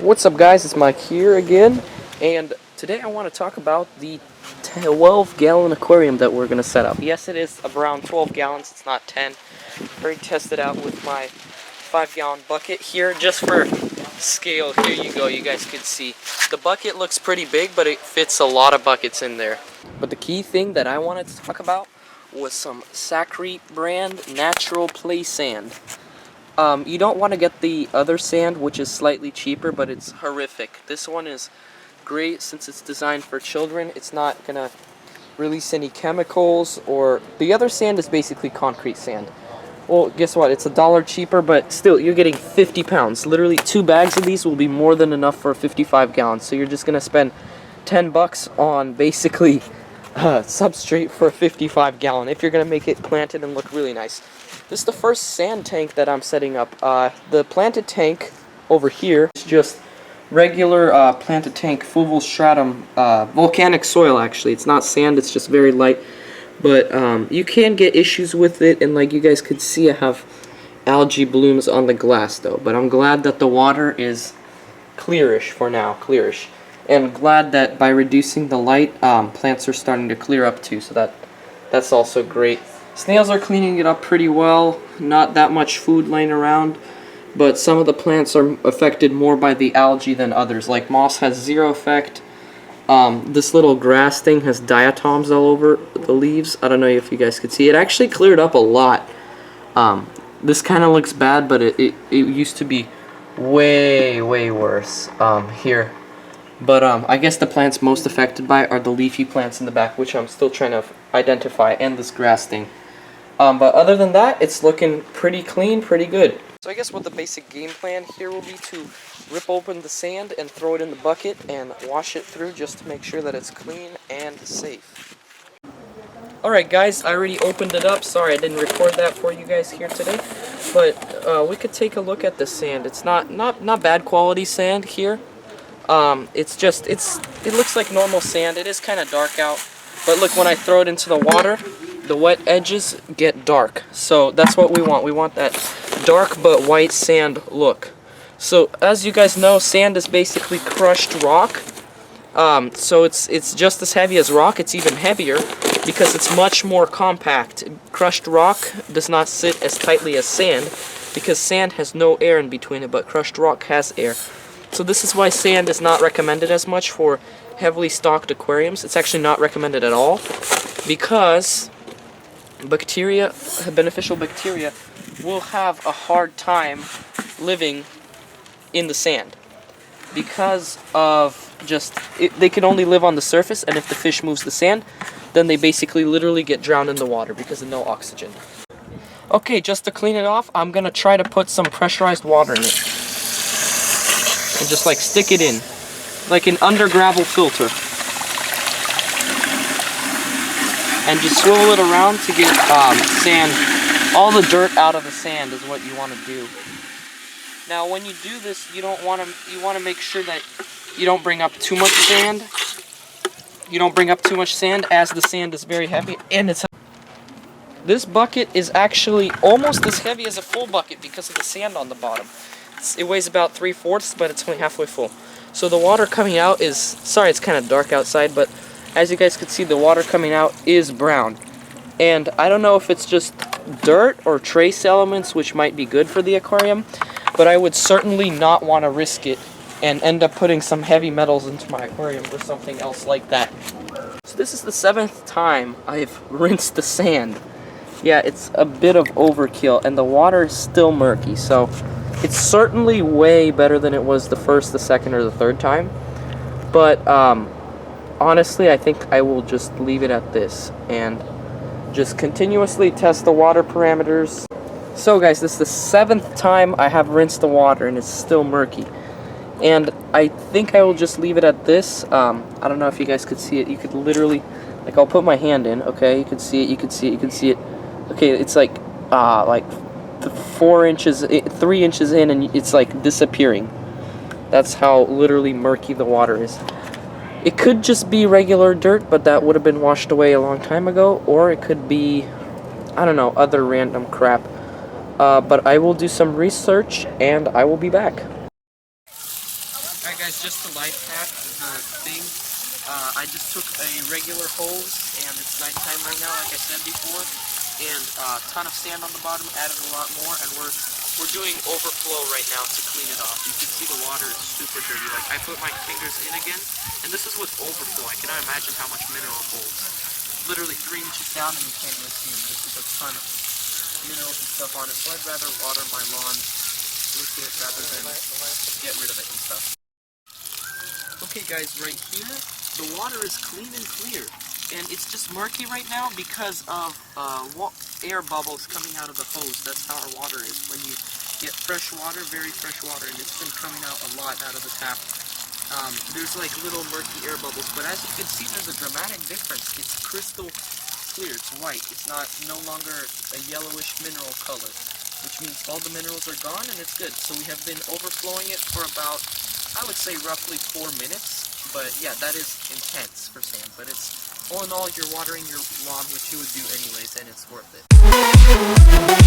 What's up guys, it's Mike here again, and today I want to talk about the 12-gallon aquarium that we're going to set up. Yes, it is around 12 gallons, it's not 10. I already tested out with my 5-gallon bucket here, just for scale. Here you go, you guys can see. The bucket looks pretty big, but it fits a lot of buckets in there. But the key thing that I wanted to talk about was some SUBSTRATE brand natural play sand. You don't want to get the other sand, which is slightly cheaper, but it's horrific. This one is great since it's designed for children. It's not going to release any chemicals, or the other sand is basically concrete sand. Well, guess what? It's $1 cheaper, but still, you're getting 50 pounds. Literally, 2 bags of these will be more than enough for 55 gallons. So you're just going to spend 10 bucks on basically SUBSTRATE for a 55 gallon if you're going to make it planted and look really nice. This is the first sand tank that I'm setting up. The planted tank over here is just regular planted tank, full stratum, volcanic soil actually. It's not sand, it's just very light. But you can get issues with it, and like you guys could see, I have algae blooms on the glass though. But I'm glad that the water is clearish for now, clearish. And glad that by reducing the light, plants are starting to clear up too, so that's also great. Snails are cleaning it up pretty well, not that much food laying around, but some of the plants are affected more by the algae than others. Like moss has zero effect. This little grass thing has diatoms all over the leaves. I don't know if you guys could see. It actually cleared up a lot. This kind of looks bad, but it used to be way worse here. But I guess the plants most affected by it are the leafy plants in the back, which I'm still trying to identify, and this grass thing. But other than that, it's looking pretty clean, pretty good. So I guess what the basic game plan here will be to rip open the sand and throw it in the bucket and wash it through just to make sure that it's clean and safe. Alright guys, I already opened it up. Sorry I didn't record that for you guys here today. But we could take a look at the sand. It's not bad quality sand here. It looks like normal sand. It is kind of dark out. But look, when I throw it into the water, the wet edges get dark. So that's what we want. We want that dark but white sand look. So as you guys know, sand is basically crushed rock. So it's just as heavy as rock. It's even heavier because it's much more compact. Crushed rock does not sit as tightly as sand because sand has no air in between it, but crushed rock has air. So this is why sand is not recommended as much for heavily stocked aquariums. It's actually not recommended at all because bacteria, beneficial bacteria, will have a hard time living in the sand because of they can only live on the surface, and if the fish moves the sand, then they basically literally get drowned in the water because of no oxygen. Okay, just to clean it off, I'm gonna try to put some pressurized water in it and just like stick it in like an under gravel filter and just swivel it around to get sand, all the dirt out of the sand is what you want to do. Now when you do this, you want to make sure that you don't bring up too much sand. You don't bring up too much sand, as the sand is very heavy, and this bucket is actually almost as heavy as a full bucket because of the sand on the bottom. It weighs about 3/4, but it's only halfway full. So the water coming out is, sorry it's kind of dark outside, but as you guys can see, the water coming out is brown. And I don't know if it's just dirt or trace elements, which might be good for the aquarium, but I would certainly not want to risk it and end up putting some heavy metals into my aquarium or something else like that. So this is the 7th time I've rinsed the sand. Yeah, it's a bit of overkill, and the water is still murky, so it's certainly way better than it was the first, the second, or the third time. But honestly, I think I will just leave it at this and just continuously test the water parameters. So guys, this is the 7th time I have rinsed the water and it's still murky. And I think I will just leave it at this. I don't know if you guys could see it. You could literally, like, I'll put my hand in, okay? You can see it, you can see it, you can see it. Okay, it's like 3 inches in, and it's like disappearing. That's how literally murky the water is. It could just be regular dirt, but that would have been washed away a long time ago, or it could be, I don't know, other random crap. But I will do some research and I will be back. guys, just a life hack, the thing. I just took a regular hose, and it's nighttime right now, like I said before, and a ton of sand on the bottom, added a lot more, and we're doing overflow right now to clean it off. You can see the water is super dirty. Like, I put my fingers in again, and this is with overflow. I cannot imagine how much mineral it holds. Literally 3 inches down, and you can't even see it. This is a ton of minerals and stuff on it, so I'd rather water my lawn with it rather than get rid of it and stuff. Okay guys, right here, the water is clean and clear, and it's just murky right now because of air bubbles coming out of the hose. That's how our water is. When you get fresh water, very fresh water, and it's been coming out a lot out of the tap, there's like little murky air bubbles, but as you can see, there's a dramatic difference. It's crystal clear, it's white. It's no longer a yellowish mineral color, which means all the minerals are gone and it's good. So we have been overflowing it for about, I would say roughly 4 minutes, but yeah, that is intense for sand, but it's, all in all, you're watering your lawn, which you would do anyways, and it's worth it.